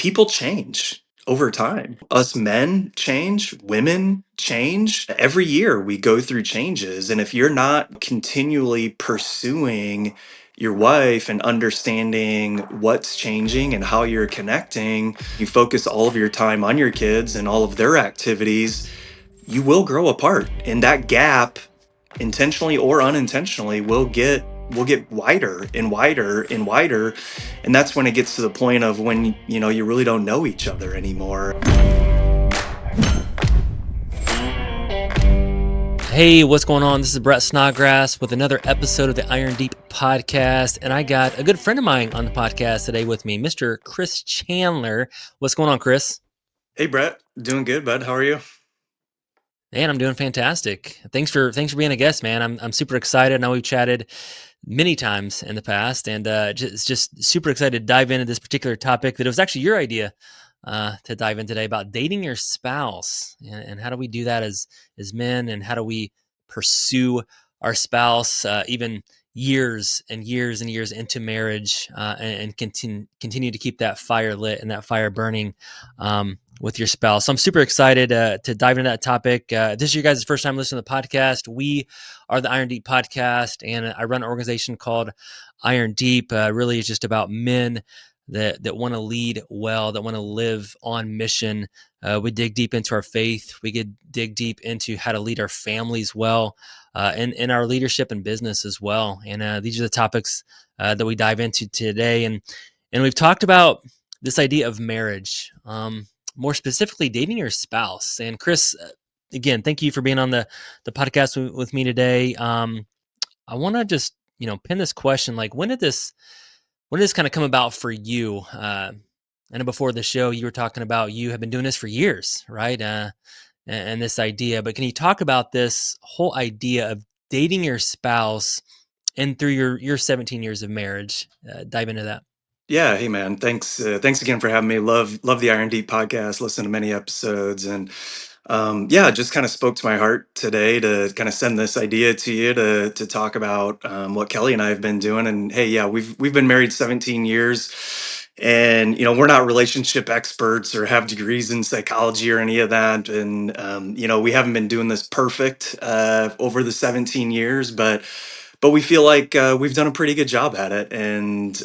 people change over time. Us men change, women change. Every year we go through changes. And if you're not continually pursuing your wife and understanding what's changing and how you're connecting, you focus all of your time on your kids and all of their activities, you will grow apart. And that gap, intentionally or unintentionally, will get wider and wider and wider. And that's when it gets to the point of when you really don't know each other anymore. Hey, what's going on? This is Brett Snodgrass with another episode of the Iron Deep podcast. And I got a good friend of mine on the podcast today with me, Mr. Chris Chandler. What's going on, Chris? Hey Brett, doing good, bud. How are you? Man, I'm doing fantastic. Thanks for being a guest, man. I'm super excited. I know we've chatted many times in the past, and just super excited to dive into this particular topic that it was actually your idea to dive in today about dating your spouse and how do we do that as men, and how do we pursue our spouse even years and years and years into marriage, and continue to keep that fire lit and that fire burning with your spouse. So I'm super excited to dive into that topic. If this is your guys' first time listening to the podcast, we are the Iron Deep podcast, and I run an organization called Iron Deep. Really, it's just about men that want to lead well, that want to live on mission. We dig deep into our faith. We dig deep into how to lead our families well, and in our leadership and business as well. And these are the topics that we dive into today. And we've talked about this idea of marriage, more specifically dating your spouse. And Chris, again, thank you for being on the podcast with me today. I want to just pin this question: like, when did this kind of come about for you? I know before the show you were talking about you have been doing this for years, right? And this idea, but can you talk about this whole idea of dating your spouse and through your 17 years of marriage? Dive into that. Yeah, hey man, thanks again for having me. Love the Iron Deep podcast. Listen to many episodes, and yeah, just kind of spoke to my heart today to kind of send this idea to you to talk about what Kelly and I have been doing. And hey, yeah, we've been married 17 years, and we're not relationship experts or have degrees in psychology or any of that. And we haven't been doing this perfect over the 17 years, but we feel like we've done a pretty good job at it, and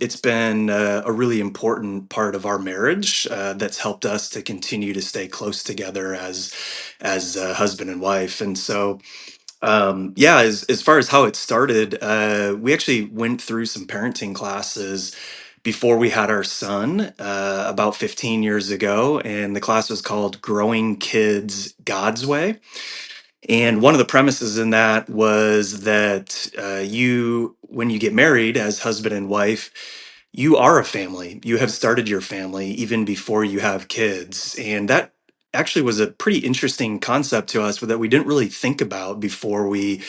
it's been a really important part of our marriage that's helped us to continue to stay close together as husband and wife. And so, yeah, as far as how it started, we actually went through some parenting classes before we had our son about 15 years ago, and the class was called "Growing Kids God's Way." And one of the premises in that was that when you get married as husband and wife, you are a family. You have started your family even before you have kids. And that actually was a pretty interesting concept to us that we didn't really think about before we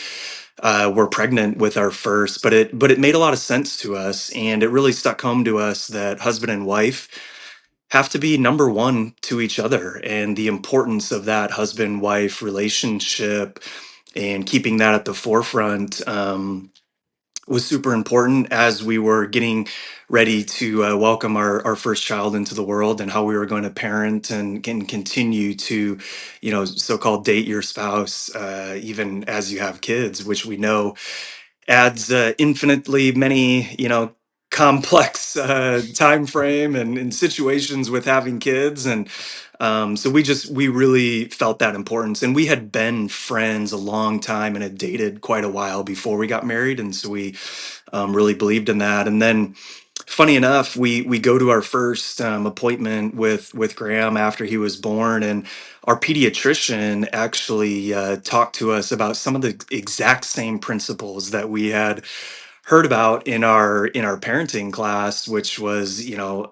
were pregnant with our first. But it made a lot of sense to us, and it really stuck home to us that husband and wife have to be number one to each other, and the importance of that husband wife relationship and keeping that at the forefront was super important as we were getting ready to welcome our first child into the world, and how we were going to parent and can continue to so-called date your spouse even as you have kids, which we know adds infinitely many complex time frame and situations with having kids. And so we really felt that importance, and we had been friends a long time and had dated quite a while before we got married, and so we really believed in that. And then funny enough, we go to our first appointment with Graham after he was born, and our pediatrician actually talked to us about some of the exact same principles that we had heard about in our parenting class, which was,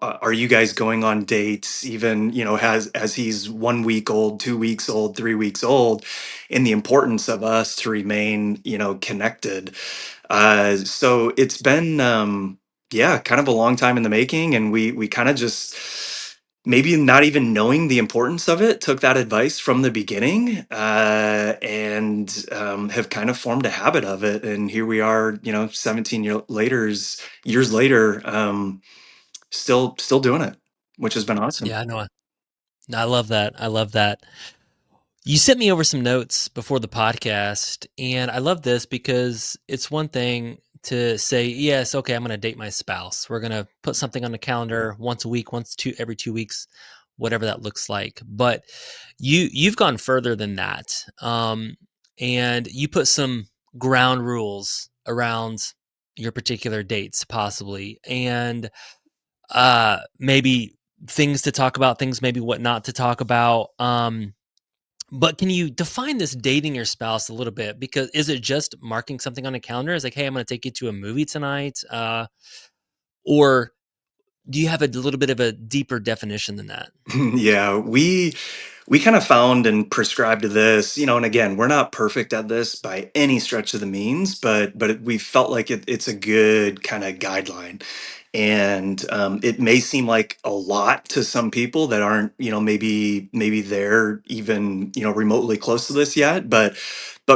are you guys going on dates even, as he's 1 week old, 2 weeks old, 3 weeks old, and the importance of us to remain connected. So it's been yeah, kind of a long time in the making, and we kind of just, maybe not even knowing the importance of it, took that advice from the beginning, and have kind of formed a habit of it. And here we are, 17 years later, still doing it. which has been awesome. Yeah, I know. I love that. I love that. You sent me over some notes before the podcast, and I love this because it's one thing to say, yes, okay, I'm going to date my spouse. We're going to put something on the calendar once a week, every 2 weeks, whatever that looks like. But you've gone further than that, and you put some ground rules around your particular dates, possibly, and maybe things to talk about, things maybe what not to talk about. But can you define this dating your spouse a little bit? Because is it just marking something on a calendar? It's like, hey, I'm going to take you to a movie tonight, or do you have a little bit of a deeper definition than that? Yeah, we kind of found and prescribed to this, and again, we're not perfect at this by any stretch of the means, we felt like it's a good kind of guideline. And it may seem like a lot to some people that aren't, maybe they're even, remotely close to this yet, but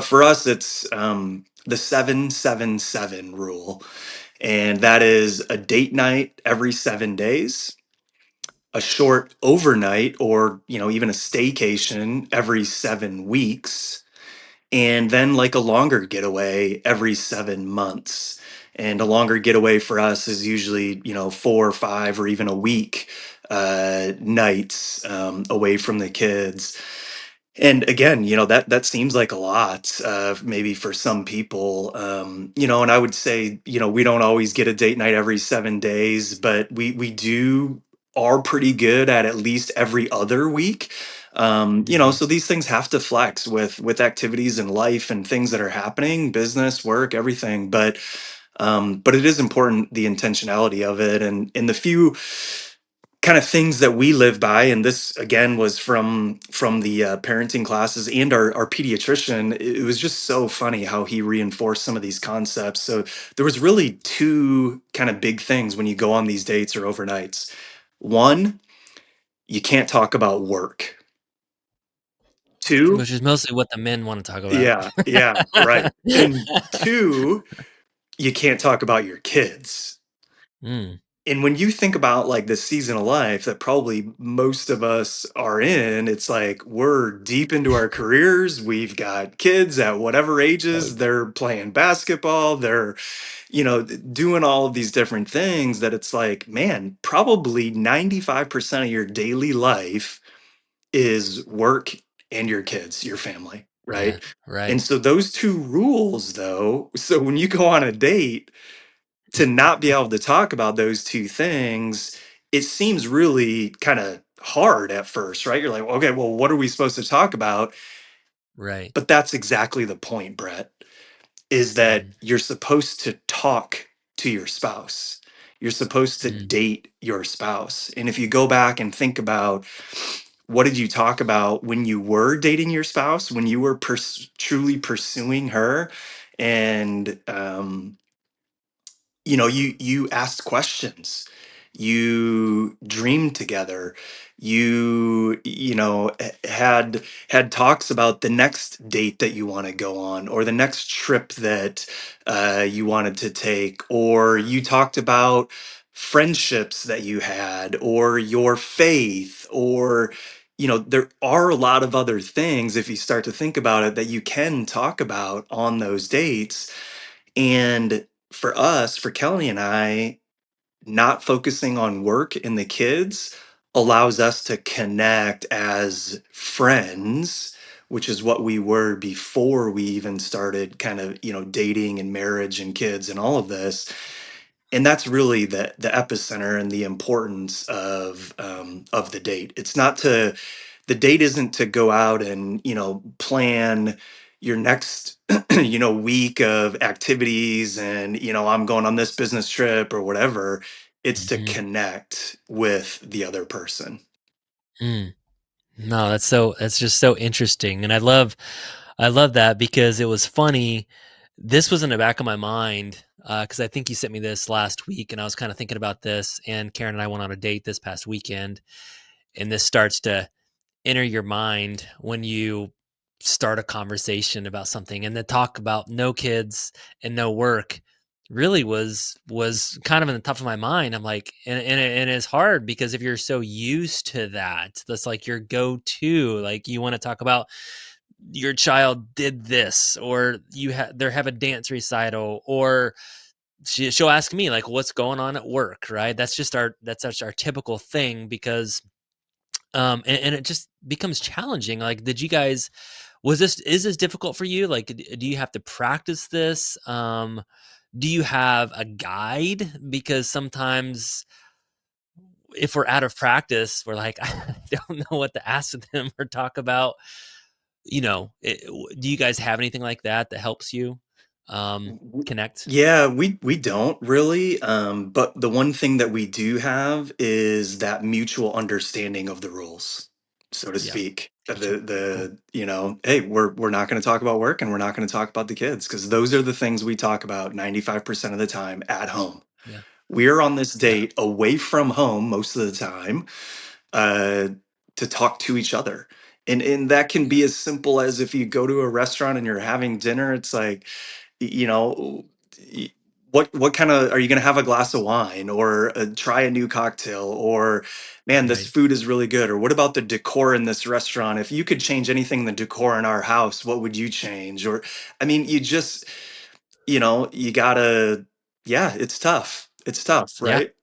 for us, it's the 777 rule, and that is a date night every 7 days, a short overnight or even a staycation every 7 weeks, and then like a longer getaway every 7 months. And a longer getaway for us is usually 4 or 5 or even a week nights away from the kids. And again, that seems like a lot, maybe for some people, and I would say, we don't always get a date night every 7 days, but we do are pretty good at least every other week. Hmm. So these things have to flex with activities in life and things that are happening, business, work, everything. But it is important, the intentionality of it, and in the few kind of things that we live by. And this again was from the parenting classes and our pediatrician. It was just so funny how he reinforced some of these concepts. So there was really two kind of big things when you go on these dates or overnights. One, you can't talk about work. Two, Which is mostly what the men want to talk about. yeah, yeah, right. And two, you can't talk about your kids. Mm, And when you think about like this season of life that probably most of us are in, it's like we're deep into our careers. We've got kids at whatever ages, they're playing basketball, they're, doing all of these different things that it's like, man, probably 95% of your daily life is work and your kids, your family, yeah, right? right, And so those two rules, though, so when you go on a date, to not be able to talk about those two things, it seems really kind of hard at first, right? You're like, okay, well, what are we supposed to talk about? right. But that's exactly the point, Brett, is that Mm, you're supposed to talk to your spouse. You're supposed to mm, date your spouse. And if you go back and think about what did you talk about when you were dating your spouse, when you were truly pursuing her, and you asked questions, you dreamed together, had talks about the next date that you want to go on, or the next trip that you wanted to take, or you talked about friendships that you had, or your faith, or there are a lot of other things, if you start to think about it, that you can talk about on those dates. And for us, for Kelly and I, not focusing on work and the kids allows us to connect as friends, which is what we were before we even started kind of, dating and marriage and kids and all of this. And that's really the epicenter and the importance of the date. It's not to the date isn't to go out and plan your next week of activities, and I'm going on this business trip or whatever. It's to mhm, connect with the other person. mm. No, that's just so interesting, and I love that because it was funny. This was in the back of my mind because I think you sent me this last week, and I was kind of thinking about this. And Karen and I went on a date this past weekend, and this starts to enter your mind when you start a conversation about something and then talk about no kids and no work. really was kind of in the top of my mind. I'm like, and it's hard because if you're so used to that, that's like your go-to. Like you want to talk about your child did this, or they have a dance recital, or she'll ask me like, what's going on at work, right? That's our typical thing because and it just becomes challenging. Like, did you guys was this is this difficult for you? Like, do you have to practice this? Do you have a guide? Because sometimes if we're out of practice, we're like, I don't know what to ask them or talk about. Do you guys have anything like that that helps you W- connect? Yeah, we don't really. But the one thing that we do have is that mutual understanding of the rules, so to Yeah, speak. gotcha. Cool. Hey, we're not going to talk about work and we're not going to talk about the kids because those are the things we talk about 95% of the time at home. Yeah, We're on this yeah, date away from home most of the time, uh, to talk to each other. And that can be as simple as if you go to a restaurant and you're having dinner, it's like, you know, y- what kind of are you going to have a glass of wine or try a new cocktail or man, this right. food is really good, or what about the decor in this restaurant? If you could change anything in the decor in our house, what would you change? Or I mean, you just you gotta, yeah, it's tough. It's tough, Yeah, right?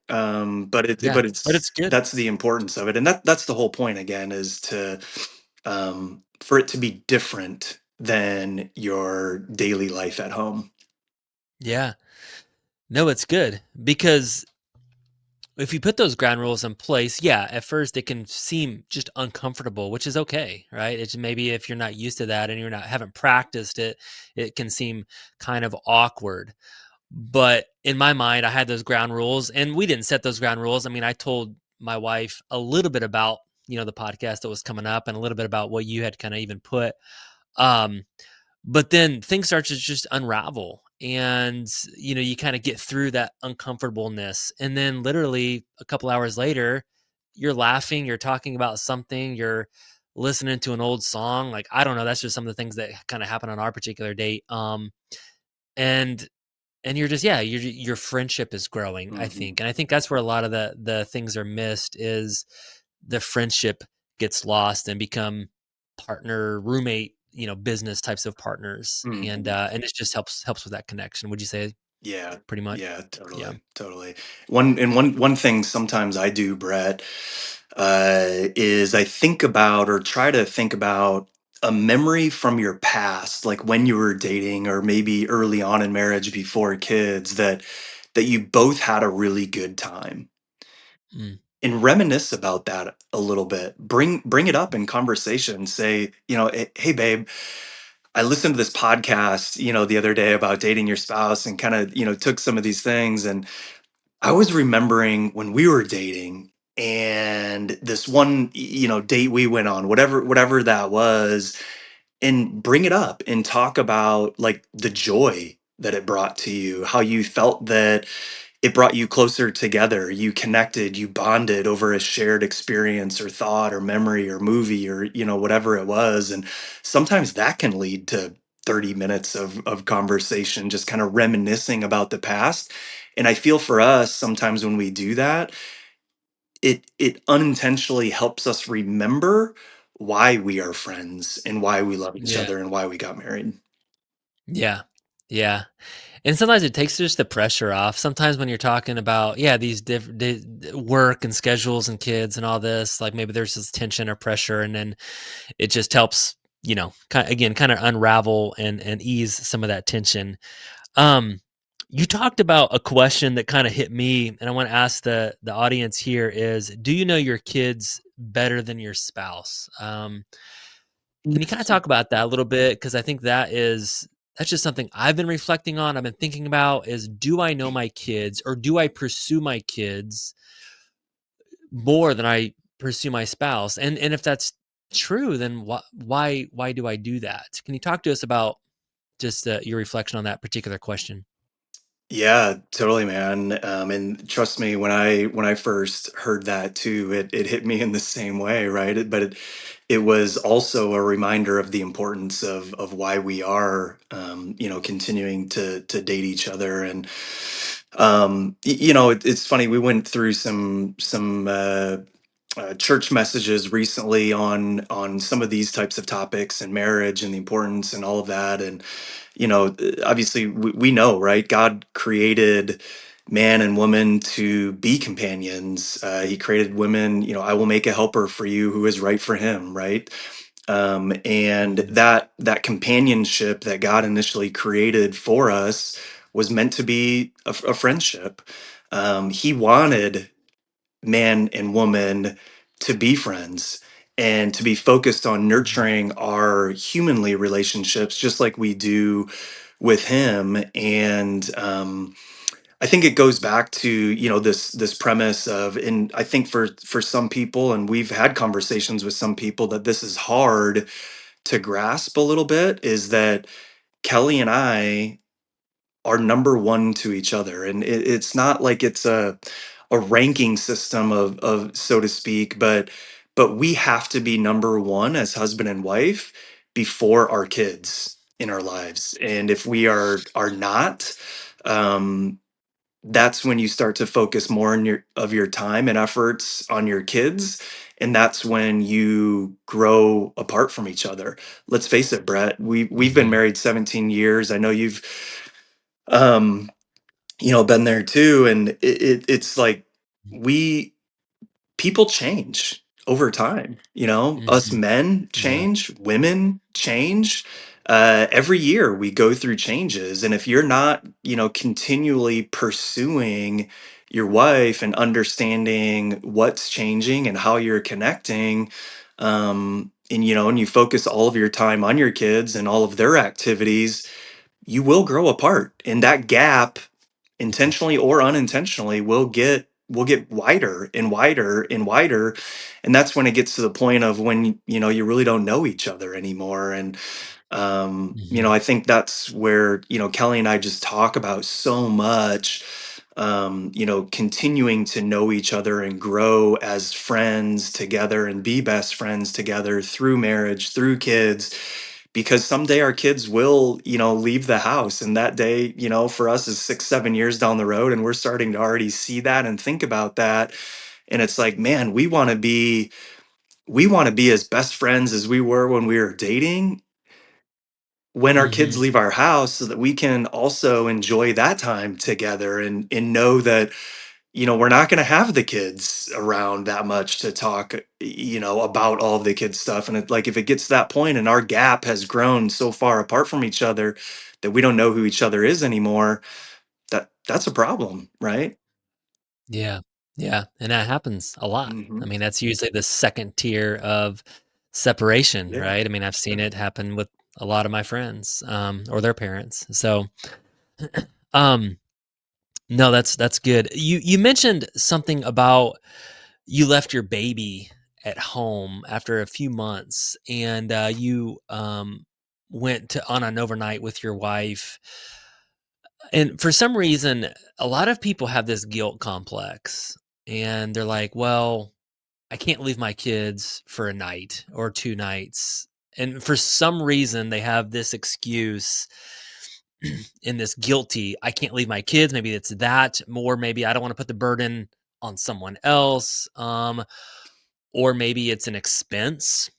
But yeah, but but it's it's good. that's the importance of it, and that's the whole point again is to for it to be different than your daily life at home. Yeah, no, it's good because if you put those ground rules in place, yeah, at first it can seem just uncomfortable, which is okay, right? It's maybe if you're not used to that and you're not haven't practiced it, it can seem kind of awkward. But in my mind, I had those ground rules and we didn't set those ground rules. I mean, I told my wife a little bit about, the podcast that was coming up and a little bit about what you had kind of even put. Um, but then things start to just unravel and you kind of get through that uncomfortableness and then literally a couple hours later you're laughing, you're talking about something, you're listening to an old song. Like, I don't know, that's just some of the things that kind of happen on our particular date. And you're just, yeah, your friendship is growing, I Mhm. think. And I think that's where a lot of the things are missed is the friendship gets lost and become partner, roommate, business types of partners. Mhm. And it just helps with that connection. Would you say Yeah, pretty much? yeah, Yeah. totally, totally. One thing sometimes I do, Brett, is I think about or try to think about a memory from your past, like when you were dating or maybe early on in marriage before kids, that you both had a really good time. Mm, And reminisce about that a little bit. Bring it up in conversation. Say, hey babe, I listened to this podcast, the other day about dating your spouse and kind of, took some of these things. And I was remembering when we were dating and this one, date we went on, whatever that was, and bring it up and talk about like the joy that it brought to you, how you felt that it brought you closer together. You connected, you bonded over a shared experience or thought or memory or movie or, whatever it was. And sometimes that can lead to 30 minutes of conversation, just kind of reminiscing about the past. And I feel for us, sometimes when we do that, it unintentionally helps us remember why we are friends and why we love each yeah. other and why we got married. Yeah. Yeah. And sometimes it takes just the pressure off. Sometimes when you're talking about, yeah, these different work and schedules and kids and all this, like maybe there's this tension or pressure, and then it just helps, again, kind of unravel and ease some of that tension. Um, you talked about a question that kind of hit me, and I want to ask the audience here is: do you know your kids better than your spouse? Can you kind of talk about that a little bit? Because I think that's just something I've been reflecting on. I've been thinking about is, do I know my kids, or do I pursue my kids more than I pursue my spouse? And if that's true, then why do I do that? Can you talk to us about just your reflection on that particular question? Yeah, totally, man. And trust me, when I first heard that too, it hit me in the same way, right? It was also a reminder of the importance of why we are, continuing to date each other. And it's funny. We went through some church messages recently on some of these types of topics and marriage and the importance and all of that. And obviously we know, right? God created man and woman to be companions. He created women. I will make a helper for you who is right for him, right? And Mhm. that companionship that God initially created for us was meant to be a friendship. He wanted man and woman to be friends and to be focused on Mhm. nurturing our humanly relationships just like we do with him. And I think it goes back to this premise of, and I think for some people, and we've had conversations with some people, that this is hard to grasp a little bit, is that Kelly and I are number one to each other. And it's not like it's a ranking system of so to speak, but we have to be number one as husband and wife before our kids in our lives. And if we are not, um that's when you start to focus more in your time and efforts on your kids, and that's when you grow apart from each other. Let's face it, Brett, we've been Mhm. married 17 years. I know you've um been there too. And it's like, we people change over time. Us Mhm. men Yeah. change, women change. Every year we go through changes, and if you're not continually pursuing your wife and understanding what's changing and how you're connecting, and you focus all of your time on your kids and all of their activities, you will grow apart, and that gap, Mhm. intentionally or unintentionally, will get wider and wider and wider. And that's when it gets to the point of when you really don't know each other anymore. And Mhm. I think that's where Kelly and I just talk about so much, continuing to know each other and grow as friends together and be best friends together through marriage, through kids, because someday our kids will leave the house, and that day for us is 6 7 years down the road, and we're starting to already see that and think about that. And it's like, man, we want to be as best friends as we were when we were dating when our kids Mhm. leave our house, so that we can also enjoy that time together, and know that we're not going to have the kids around that much to talk about all of the kids stuff. And like, if it gets to that point and our gap has grown so far apart from each other that we don't know who each other is anymore, that's a problem, right? Yeah. Yeah, and that happens a lot. I Hmm. mean, that's usually the second tier of separation, Yeah. right? I mean, I've seen it happen with a lot of my friends, or their parents. So, um, no, that's good. You mentioned something about you left your baby at home after a few months, and you went to on an overnight with your wife. And for some reason, a lot of people have this guilt complex, and they're like, "Well, I can't leave my kids for a night or 2 nights." And for some reason, they have this excuse and this guilty, "I can't leave my kids." Maybe it's that, more maybe I don't wanna put the burden on someone else, or maybe it's an expense,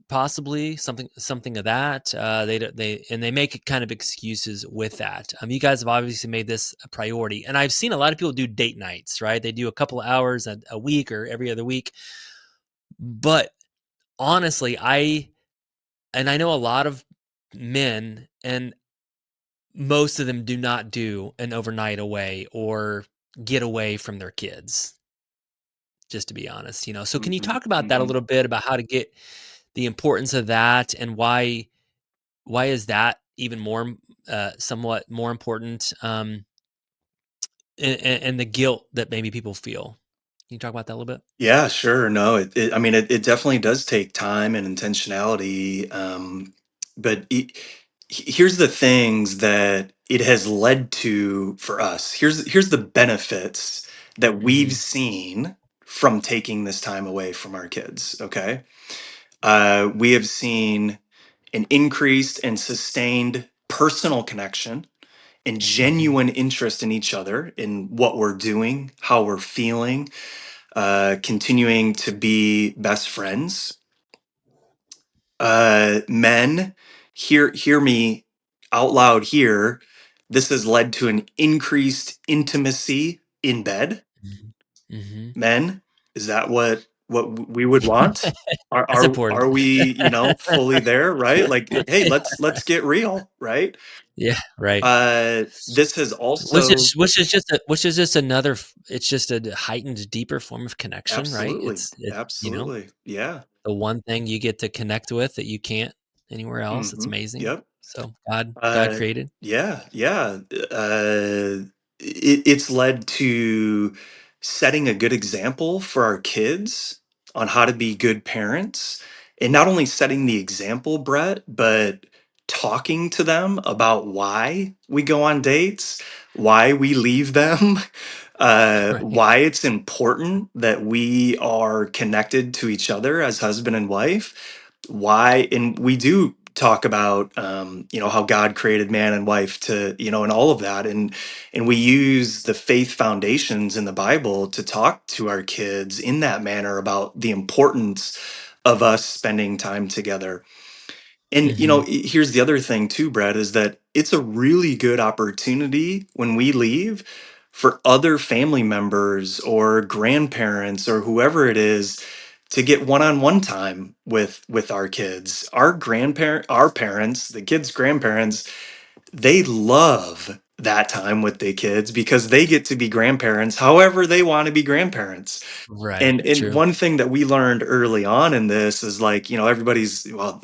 possibly something of that. They make kind of excuses with that. You guys have obviously made this a priority, and I've seen a lot of people do date nights, right? They do a couple of hours a week or every other week. But honestly, I know a lot of men, and most of them do not do an overnight away or get away from their kids, just to be honest. So can you Hmm. talk about that a Hmm. little bit, about how to get the importance of that, and why is that even more, somewhat more important, and the guilt that maybe people feel? Can you talk about that a little bit? Yeah, sure. No, I mean, it definitely does take time and intentionality. But here's the things that it has led to for us. Here's the benefits that we've Mhm. seen from taking this time away from our kids. Okay, we have seen an increased and sustained personal connection and Mhm. genuine interest in each other, in what we're doing, how we're feeling, continuing to be best friends. Men, hear me out loud here. This has led to an increased intimacy in bed. Mhm. Mhm. Men, is that what we would want? Are That's are important. are we, fully there, right? Like, hey, let's get real, right? Yeah, right. This has Which also is just another it's just a heightened, deeper form of connection, right? absolutely, It's, absolutely, yeah. the one thing you get to connect with that you can't anywhere else. It's Hmm. amazing. Yep. So God Uh, created. yeah, yeah. It's led to setting a good example for our kids on how to be good parents, and not only setting the example, Brett, but talking to them about why we go on dates, why we leave them, Right. why it's important that we are connected to each other as husband and wife, why, and we do talk about how God created man and wife to, and all of that, and we use the faith foundations in the Bible to talk to our kids in that manner about the importance of us spending time together. And Mhm. here's the other thing too, Brett, is that it's a really good opportunity when we leave for other family members or grandparents or whoever it is to get one-on-one time with our kids. Our parents, the kids' grandparents, they love that time with their kids because they get to be grandparents however they want to be grandparents. Right. And True. one thing that we learned early on in this is, like, everybody's, well,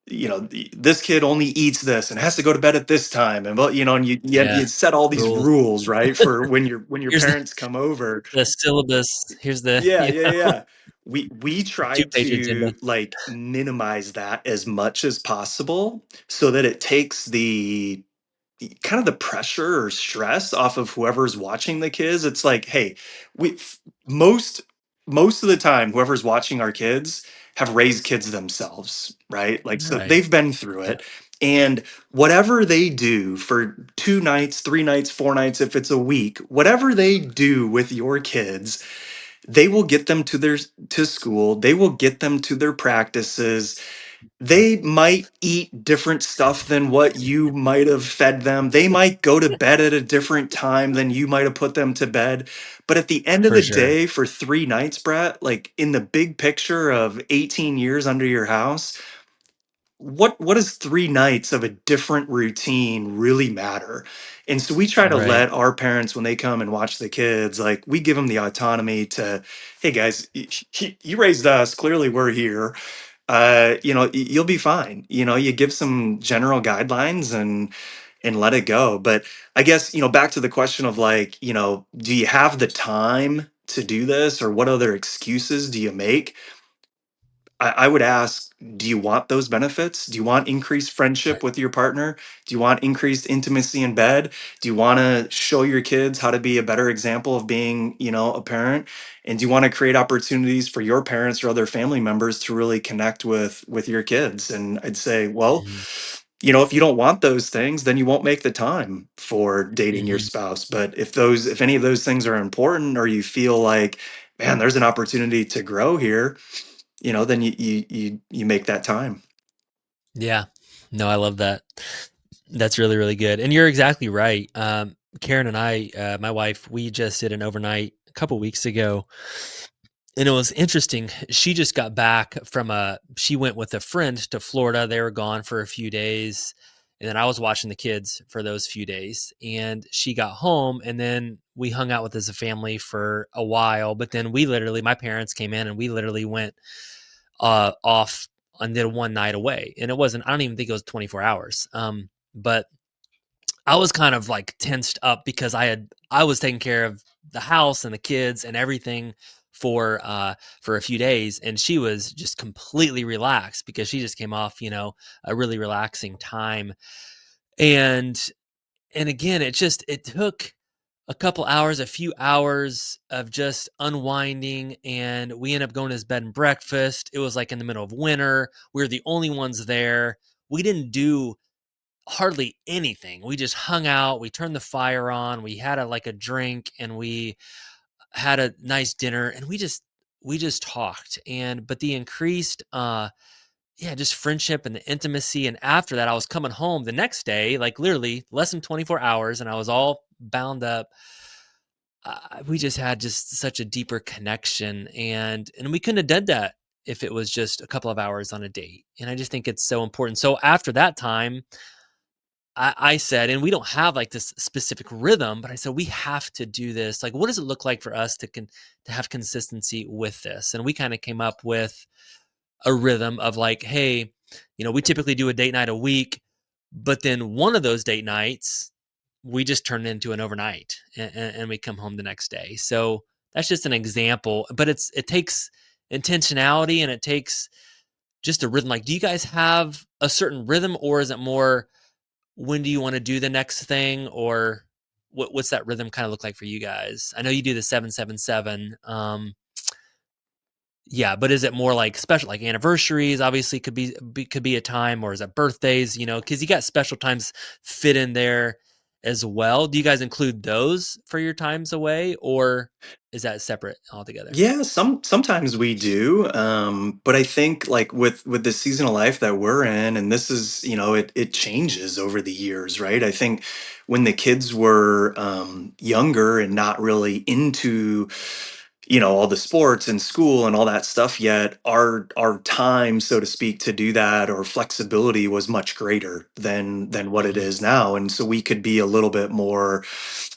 this kid only eats this and has to go to bed at this time, and, well, and Yeah. you set all these Rules. rules, right, for when your Here's parents come over. the syllabus. Here's the, Yeah, yeah, yeah. We the tried two-page agenda. to, like, minimize that as much as possible so that it takes the kind of the pressure or stress off of whoever's watching the kids. It's like, hey, we most most of the time, whoever's watching our kids have raised kids themselves, right? Like, so Right. they've been through Yeah. it. And whatever they do for 2 nights, 3 nights, 4 nights, if it's a week, whatever they do with your kids, they will get them to school, they will get them to their practices. They might eat different stuff than what you might have fed them. They might go to bed at a different time than you might have put them to bed. But at the end of For the sure. day, for 3 nights, Brett, like, in the big picture of 18 years under your house, what does 3 nights of a different routine really matter? And so we try to Right. let our parents, when they come and watch the kids, like, we give them the autonomy to, hey guys, you raised us, clearly we're here. You'll be fine. You give some general guidelines and let it go. But I guess, back to the question of, like, do you have the time to do this, or what other excuses do you make? I would ask, do you want those benefits? Do you want increased friendship Right. with your partner? Do you want increased intimacy in bed? Do you want to show your kids how to be a better example of being, a parent? And do you want to create opportunities for your parents or other family members to really connect with your kids? And I'd say, well, Mhm. if you don't want those things, then you won't make the time for dating your Mhm. spouse. But if any of those things are important, or you feel like, man, there's an opportunity to grow here, then you make that time. Yeah. No, I love that. That's really, really good. And you're exactly right. Karen and I, my wife, we just did an overnight a couple weeks ago. And it was interesting. She just got back from she went with a friend to Florida. They were gone for a few days. And then I was watching the kids for those few days. And she got home and then we hung out with as a family for a while. But then my parents came in and we literally went off and did one night away. And it wasn't, I don't even think it was 24 hours. But I was kind of like tensed up because I was taking care of the house and the kids and everything for a few days, and she was just completely relaxed because she just came off, a really relaxing time. And and again, it took a couple hours, a few hours of just unwinding, and we ended up going to his bed and breakfast. It was like in the middle of winter. We were the only ones there. We didn't do hardly anything. We just hung out. We turned the fire on. We had a drink, and we had a nice dinner, and we just talked. And but the increased yeah, just friendship and the intimacy. And after that, I was coming home the next day, like literally less than 24 hours, and I was all bound up. We just had just such a deeper connection, and we couldn't have done that if it was just a couple of hours on a date. And I just think it's so important. So after that time, I said, and we don't have like this specific rhythm, but I said we have to do this. Like, what does it look like for us to have consistency with this? And we kind of came up with a rhythm of like, hey, we typically do a date night a week, but then one of those date nights we just turn it into an overnight, and we come home the next day. So that's just an example, but it takes intentionality, and it takes just a rhythm. Like, do you guys have a certain rhythm, or is it more when do you want to do the next thing, or what's that rhythm kind of look like for you guys? I know you do the 777. Yeah, but is it more like special, like anniversaries? Obviously, could be a time, or is it birthdays? Because you got special times fit in there as well. Do you guys include those for your times away, or is that separate altogether? Yeah, sometimes we do, but I think like with the season of life that we're in, and this is, it changes over the years, right? I think when the kids were younger and not really into, all the sports and school and all that stuff yet, our time, so to speak, to do that or flexibility was much greater than what it Hmm. is now, and so we could be a little bit more,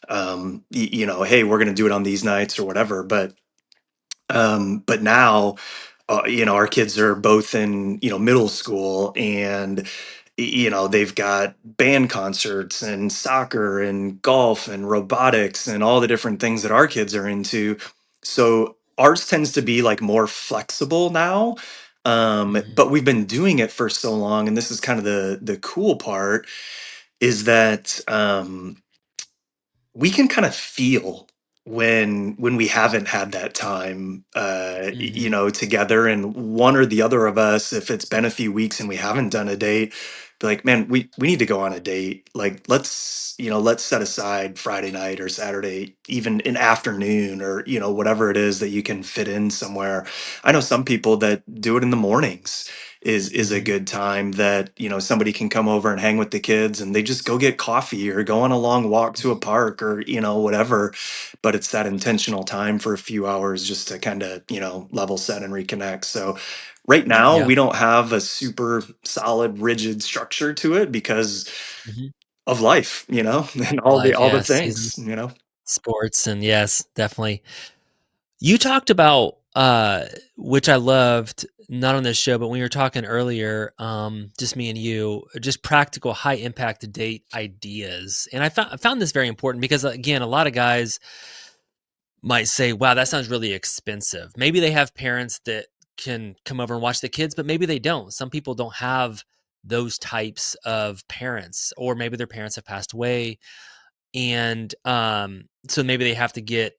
hey, we're going to do it on these nights or whatever, but now, our kids are both in, middle school, and they've got band concerts and soccer and golf and robotics and all the different things that our kids are into. So ours tends to be like more flexible now. Hmm. But we've been doing it for so long, and this is kind of the cool part, is that we can kind of feel when we haven't had that time, Hmm. together, and one or the other of us, if it's been a few weeks and we haven't done a date, be like, man, we need to go on a date. Like, let's set aside Friday night or Saturday, even an afternoon, or whatever it is that you can fit in somewhere. I know some people that do it in the mornings, is a Hmm. good time, that somebody can come over and hang with the kids, and they just go get coffee or go on a long walk to a park, or whatever, but it's that intentional time for a few hours just to kind of level set and reconnect. So right now Yeah. we don't have a super solid rigid structure to it because Hmm. of life, and Life, all the yeah, seasons, things. sports, and yes, definitely. You talked about, which I loved, not on this show, but when you were talking earlier, just me and you, just practical high impact date ideas. And I found this very important because again, a lot of guys might say, wow, that sounds really expensive. Maybe they have parents that can come over and watch the kids, but maybe they don't. Some people don't have those types of parents, or maybe their parents have passed away, and so maybe they have to get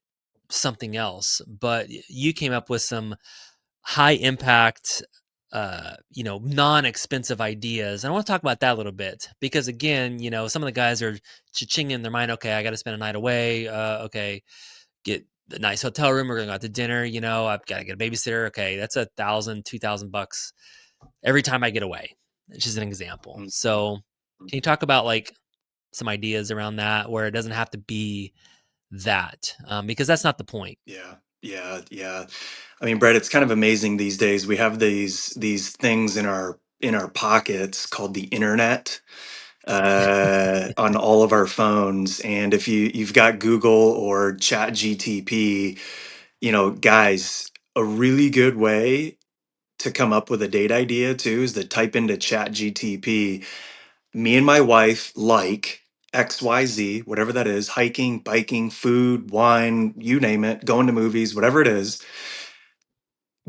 something else. But you came up with some high impact, non-expensive ideas, and I want to talk about that a little bit because again, some of the guys are ching in their mind, okay, I got to spend a night away, okay, get a nice hotel room, we're gonna go out to dinner, I've got to get a babysitter, okay, that's 1,000, 2,000 bucks every time I get away. It's just an example. Mhm. So can you talk about like some ideas around that where it doesn't have to be that, because that's not the point. Yeah, yeah. I mean, Brett, it's kind of amazing these days. We have these things in our pockets called the internet, on all of our phones. And if you've got Google or Chat GTP, guys, a really good way to come up with a date idea too is to type into Chat GTP, me and my wife like XYZ, whatever that is, hiking, biking, food, wine, you name it, going to movies, whatever it is.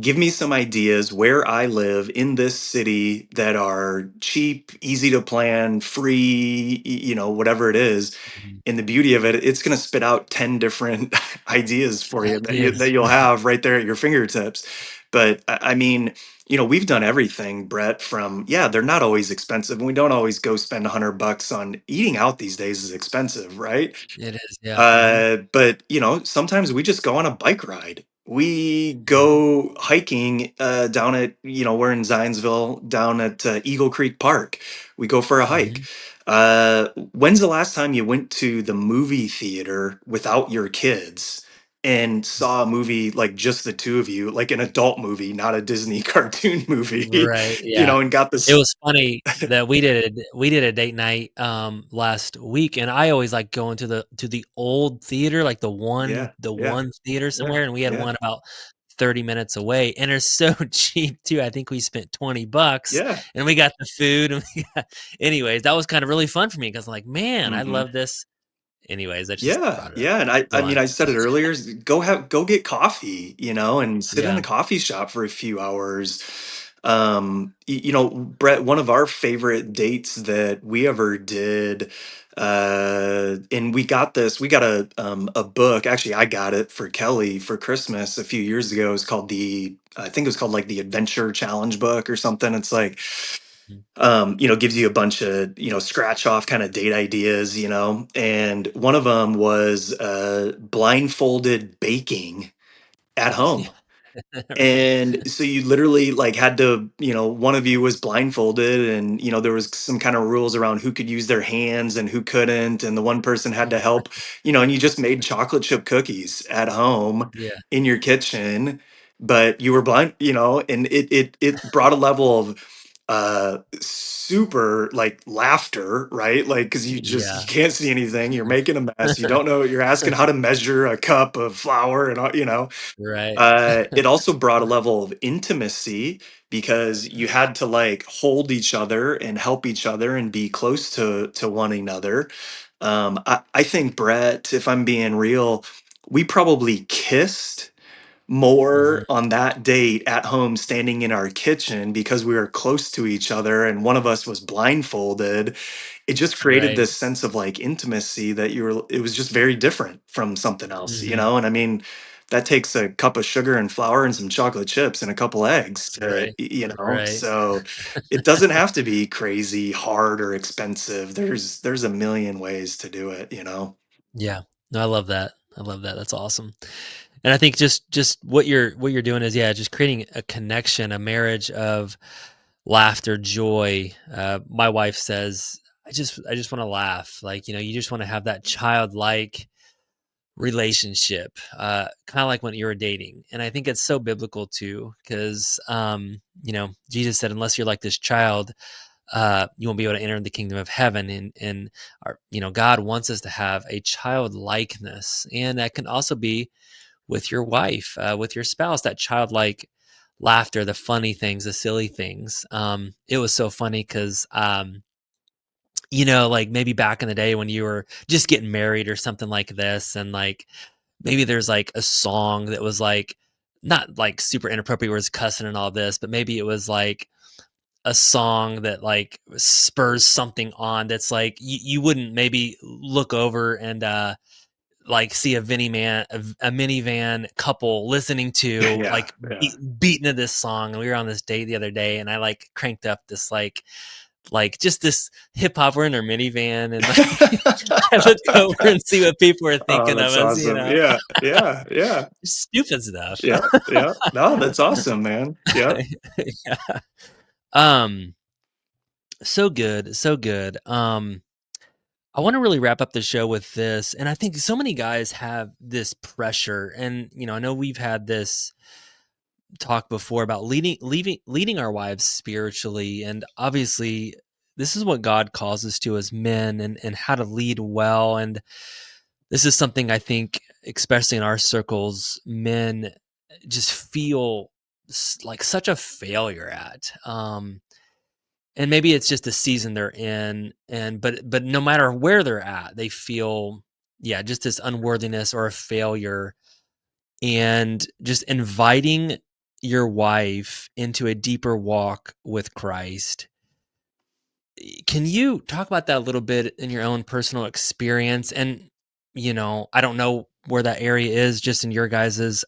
give me some ideas where I live in this city that are cheap, easy to plan, free, whatever it is. Mhm. And the beauty of it, it's going to spit out 10 different ideas for you that Yes. you'll have right there at your fingertips. But I mean, we've done everything, Brett, from, yeah, they're not always expensive. And we don't always go spend $100 on eating out these days is expensive, right? It is, yeah, mhm, But sometimes we just go on a bike ride. We mhm, go hiking down at, we're in Zionsville, down at Eagle Creek Park. We go for a hike. mhm. When's the last time you went to the movie theater without your kids and saw a movie like just the two of you, like an adult movie, not a Disney cartoon movie, Right, yeah. and got It this? was funny that we did a date night, last week, and I always like going to the old theater, like the one Yeah, the yeah, one theater yeah, somewhere, and we had yeah, one about 30 minutes away, and it's so cheap too. I think we spent 20 bucks, yeah. and we got the food, and we got anyways, that was kind of really fun for me because 'cause I'm like, "Man, I Mhm. love this." Anyways, I just Yeah, brought it up. yeah, and I Go mean, on. I said it earlier, go get coffee, and sit in Yeah. a coffee shop for a few hours. Brett, one of our favorite dates that we ever did, and we got a book. Actually, I got it for Kelly for Christmas a few years ago. It's called I think it was called like the Adventure Challenge book or something. It's like Mhm. gives you a bunch of, scratch off kind of date ideas, and one of them was blindfolded baking at home. Yeah. Right. And so you literally like had to, one of you was blindfolded and, there was some kind of rules around who could use their hands and who couldn't. And the one person had to help, and you just made chocolate chip cookies at home Yeah. in your kitchen, but you were blind, and it brought a level of super like laughter, right? Like, cause you Yeah. can't see anything, you're making a mess, you don't know, you're asking how to measure a cup of flour and all, Right. it also brought a level of intimacy because you had to like hold each other and help each other and be close to one another. I think, Brett, if I'm being real, we probably kissed Mhm. more on that date at home standing in our kitchen because we were close to each other and one of us was blindfolded. It just created Right. this sense of like intimacy that it was just very different from something else, Mhm. and I mean that takes a cup of sugar and flour and some chocolate chips and a couple eggs to, Right. Right. so it doesn't have to be crazy hard or expensive. There's a million ways to do it. Yeah. No, I love that. I love that. That's awesome. And I think just what you're doing is, yeah, just creating a connection, a marriage of laughter, joy. My wife says, I just want to laugh. Like, you just want to have that childlike relationship, kind of like when you were dating. And I think it's so biblical too, because Jesus said, unless you're like this child, you won't be able to enter the kingdom of heaven. And our, God wants us to have a childlikeness, and that can also be with your wife, with your spouse, that childlike laughter, the funny things, the silly things. It was so funny because, like maybe back in the day when you were just getting married or something like this, and like maybe there's like a song that was like not like super inappropriate where it's cussing and all this, but maybe it was like a song that like spurs something on that's like you wouldn't maybe look over and like see a minivan couple listening to Yeah, like yeah. beating to this song. And we were on this date the other day, and I like cranked up this like just this hip hop. We're in our minivan, and like I look over and see what people are Oh, thinking of that's us, awesome. Yeah, yeah, yeah. stupid stuff. Yeah, yeah. No, that's awesome, man. Yeah. Yeah. Um, so good, so good. I want to really wrap up the show with this, and I think so many guys have this pressure, and I know we've had this talk before about leading our wives spiritually, and obviously this is what God calls us to as men, and how to lead well. And this is something I think, especially in our circles, men just feel like such a failure at. And maybe it's just the season they're in, and but no matter where they're at, they feel, yeah, just this unworthiness or a failure. And just inviting your wife into a deeper walk with Christ. Can you talk about that a little bit in your own personal experience? And, I don't know where that area is just in your guys's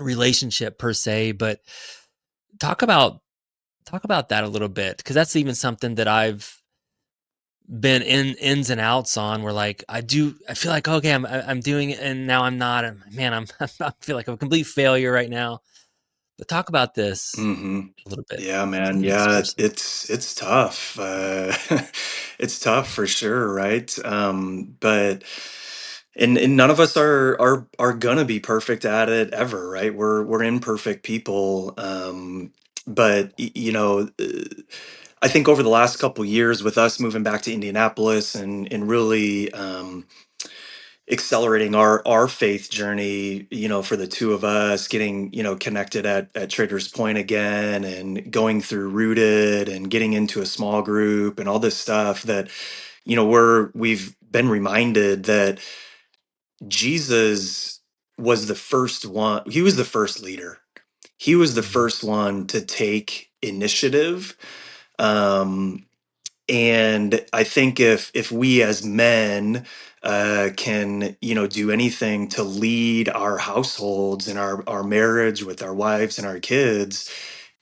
relationship per se, but talk about talk about that a little bit because that's even something that I've been in ins and outs on where like I feel like okay I'm doing it and now I'm not and man I feel like I'm a complete failure right now. But talk about this Hmm. a little bit Yeah, man. from this Yeah, person. it's tough. It's tough for sure, right? But and none of us are gonna be perfect at it ever, right? We're imperfect people. But I think over the last couple years, with us moving back to Indianapolis and really accelerating our faith journey, for the two of us getting, connected at Trader's Point again and going through Rooted and getting into a small group and all this stuff that, we've been reminded that Jesus was the first one. He was the first leader. He was the Mhm, first one to take initiative. Um, and I think if we as men can, do anything to lead our households and our marriage with our wives and our kids,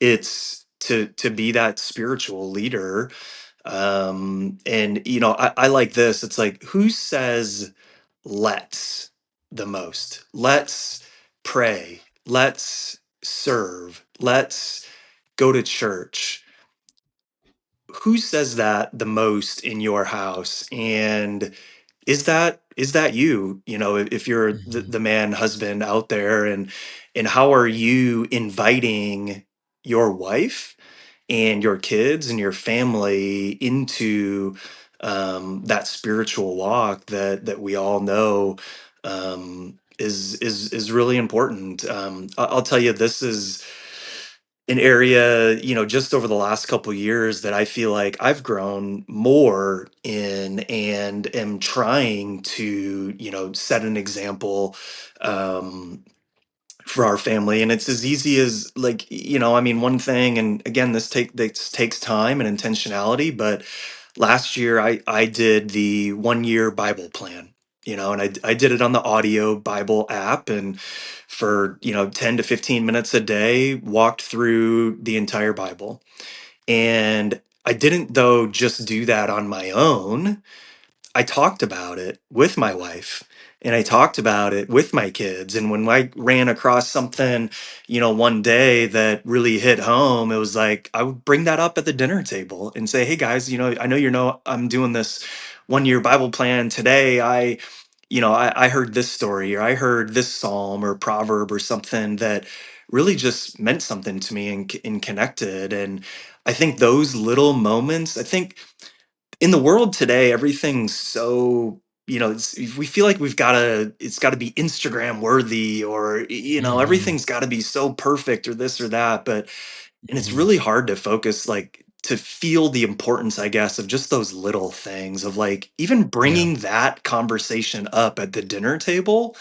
it's to be that spiritual leader. And I like this. It's like, who says let's the most? Let's pray. Let's serve. Let's go to church. Who says that the most in your house? And is that you, if you're mhm, the man husband out there, and how are you inviting your wife and your kids and your family into that spiritual walk that we all know is really important. I'll tell you, this is an area, just over the last couple years that I feel like I've grown more in and am trying to, set an example um, for our family. And it's as easy as like, I mean, one thing, and again, this takes time and intentionality, but last year I did the 1 year Bible plan, and I did it on the audio Bible app, and for 10 to 15 minutes a day walked through the entire Bible. And I didn't though just do that on my own. I talked about it with my wife, and I talked about it with my kids. And when I ran across something, one day that really hit home, it was like I would bring that up at the dinner table and say, "Hey guys, I know I'm doing this 1 year Bible plan today. I heard this story, or I heard this psalm or proverb or something that really just meant something to me and connected." And I think those little moments, I think in the world today, everything's so, we feel like it's got to be Instagram worthy, or mhm, everything's got to be so perfect or this or that. But and it's mhm. really hard to focus, like, to feel the importance, I guess, of just those little things, of like even Yeah, bringing that conversation up at the dinner table.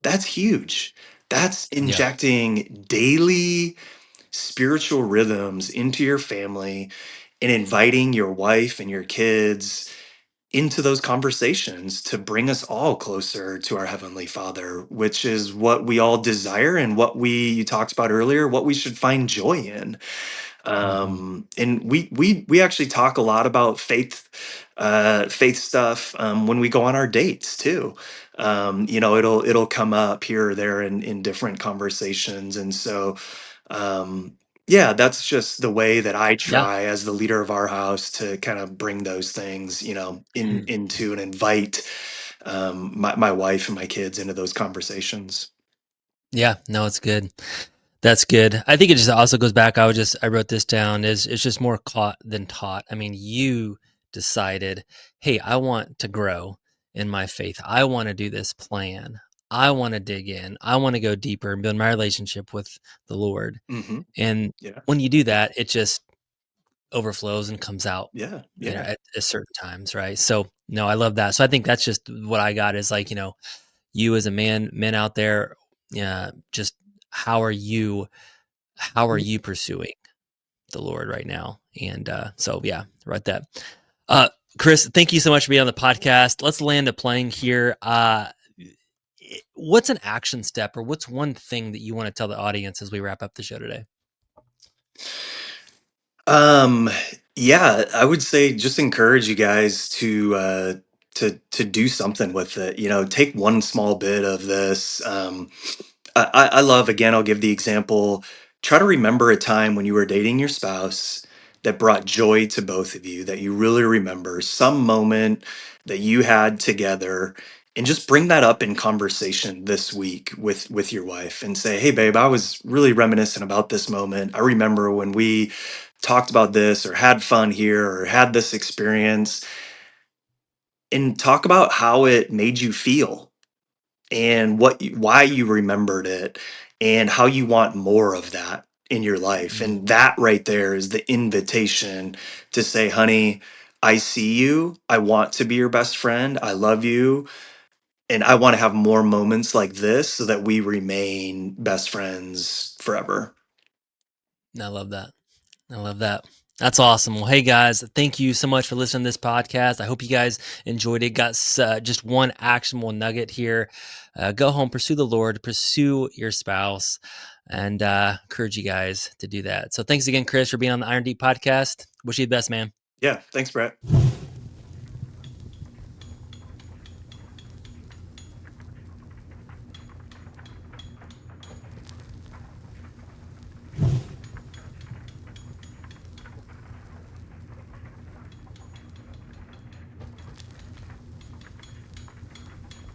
That's huge. That's yeah, injecting daily spiritual rhythms into your family and inviting your wife and your kids into those conversations to bring us all closer to our Heavenly Father, which is what we all desire, and what you talked about earlier, what we should find joy in. mhm, And we actually talk a lot about faith stuff when we go on our dates too. It'll come up here or there in different conversations. And so yeah, that's just the way that I yeah, try as the leader of our house to kind of bring those things, into and invite my wife and my kids into those conversations. yeah. No, it's good. That's good. I think it just also goes back. I wrote this down. Is it's just more caught than taught. I mean, you decided, hey, I want to grow in my faith. I want to do this plan. I want to dig in. I want to go deeper and build my relationship with the Lord. Hmm. And Yeah. when you do that, it just overflows and comes out, Yeah. Yeah. at certain times, right? So no, I love that. So I think that's just what I got is like, you as a man, men out there, yeah, just how are you pursuing the Lord right now? And so yeah, write that. Uh, Chris, thank you so much for being on the podcast. Let's land a plane here. What's an action step, or what's one thing that you want to tell the audience as we wrap up the show today? Um, yeah, I would say just encourage you guys to do something with it. You know, take one small bit of this. I love, again, I'll give the example. Try to remember a time when you were dating your spouse that brought joy to both of you, that you really remember, some moment that you had together, and just bring that up in conversation this week with your wife and say, "Hey babe, I was really reminiscent about this moment. I remember when we talked about this or had fun here or had this experience," and talk about how it made you feel and why you remembered it and how you want more of that in your life. Mm, And that right there is the invitation to say, honey, I see you. I want to be your best friend. I love you. And I want to have more moments like this so that we remain best friends forever. I love that. I love that. That's awesome. Well, hey guys, thank you so much for listening to this podcast. I hope you guys enjoyed it. Got just one actionable nugget here. Go home, pursue the Lord, pursue your spouse, and encourage you guys to do that. So thanks again, Chris, for being on the Iron Deep podcast. Wish you the best, man. Yeah. Thanks, Brett.